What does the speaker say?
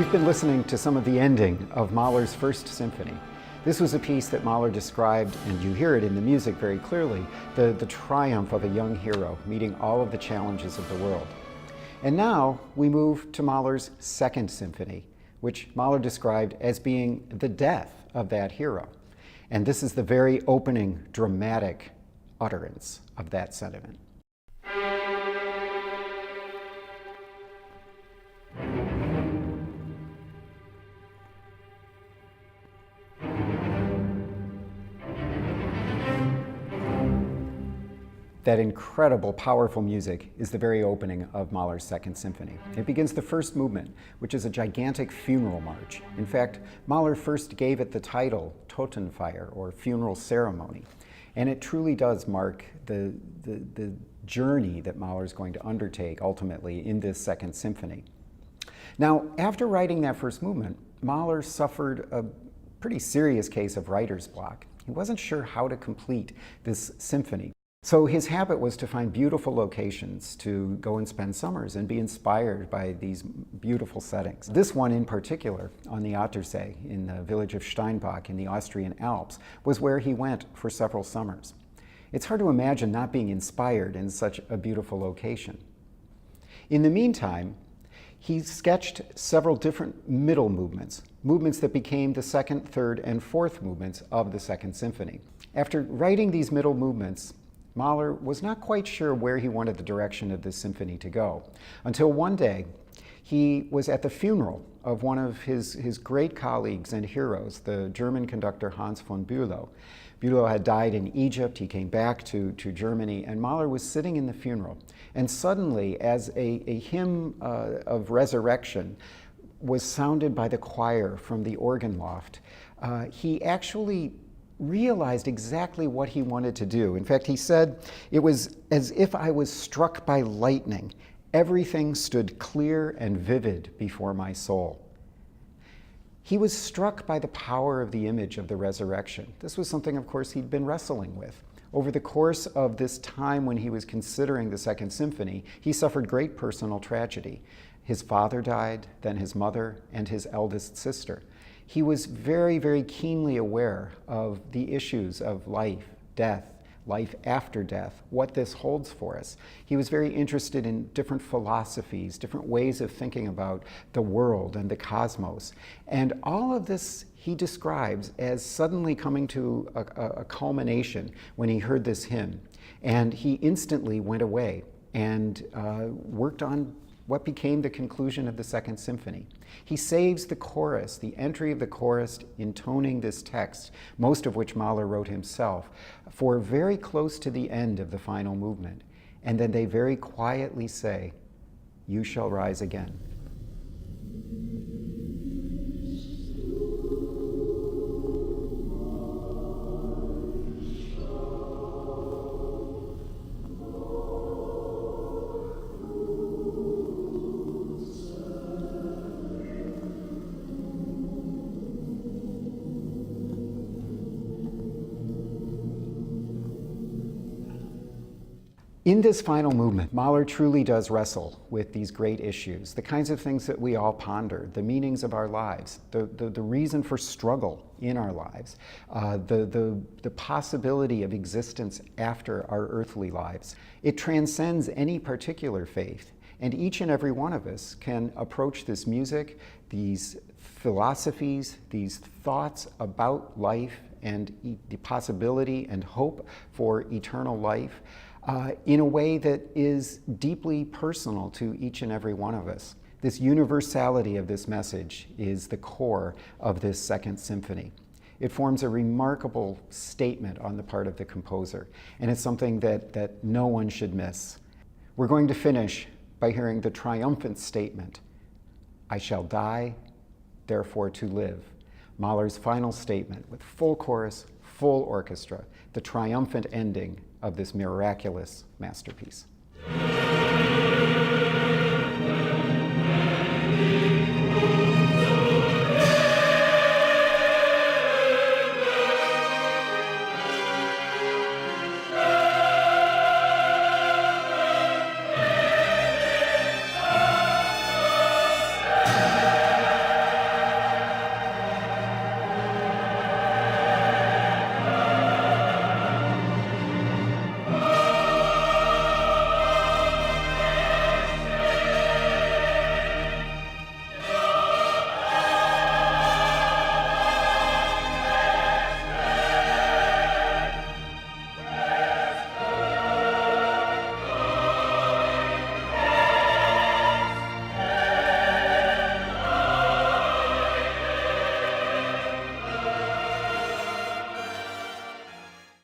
We've been listening to some of the ending of Mahler's First Symphony. This was a piece that Mahler described, and you hear it in the music very clearly, the triumph of a young hero meeting all of the challenges of the world. And now we move to Mahler's Second Symphony, which Mahler described as being the death of that hero. And this is the very opening dramatic utterance of that sentiment. That incredible, powerful music is the very opening of Mahler's Second Symphony. It begins the first movement, which is a gigantic funeral march. In fact, Mahler first gave it the title Totenfeier, or funeral ceremony. And it truly does mark the journey that Mahler is going to undertake ultimately in this Second Symphony. Now, after writing that first movement, Mahler suffered a pretty serious case of writer's block. He wasn't sure how to complete this symphony. So his habit was to find beautiful locations to go and spend summers and be inspired by these beautiful settings. This one in particular, on the Attersee in the village of Steinbach in the Austrian Alps, was where he went for several summers. It's hard to imagine not being inspired in such a beautiful location. In the meantime, he sketched several different middle movements that became the second, third, and fourth movements of the Second Symphony. After writing these middle movements, Mahler was not quite sure where he wanted the direction of this symphony to go, until one day he was at the funeral of one of his great colleagues and heroes, the German conductor Hans von Bülow. Bülow had died in Egypt. He came back to Germany, and Mahler was sitting in the funeral. And suddenly, as a hymn of resurrection was sounded by the choir from the organ loft, he actually realized exactly what he wanted to do. In fact, he said, "It was as if I was struck by lightning. Everything stood clear and vivid before my soul." He was struck by the power of the image of the resurrection. This was something, of course, he'd been wrestling with. Over the course of this time when he was considering the Second Symphony, he suffered great personal tragedy. His father died, then his mother, and his eldest sister. He was very, very keenly aware of the issues of life, death, life after death, what this holds for us. He was very interested in different philosophies, different ways of thinking about the world and the cosmos. And all of this he describes as suddenly coming to a culmination when he heard this hymn. And he instantly went away and worked on what became the conclusion of the Second Symphony. He saves the chorus, the entry of the chorus intoning this text, most of which Mahler wrote himself, for very close to the end of the final movement. And then they very quietly say, "You shall rise again." In this final movement, Mahler truly does wrestle with these great issues, the kinds of things that we all ponder, the meanings of our lives, the reason for struggle in our lives, the possibility of existence after our earthly lives. It transcends any particular faith, and each and every one of us can approach this music, these philosophies, these thoughts about life and the possibility and hope for eternal life in a way that is deeply personal to each and every one of us. This universality of this message is the core of this Second Symphony. It forms a remarkable statement on the part of the composer, and it's something that no one should miss. We're going to finish by hearing the triumphant statement, "I shall die, therefore to live." Mahler's final statement with full chorus, full orchestra, the triumphant ending of this miraculous masterpiece.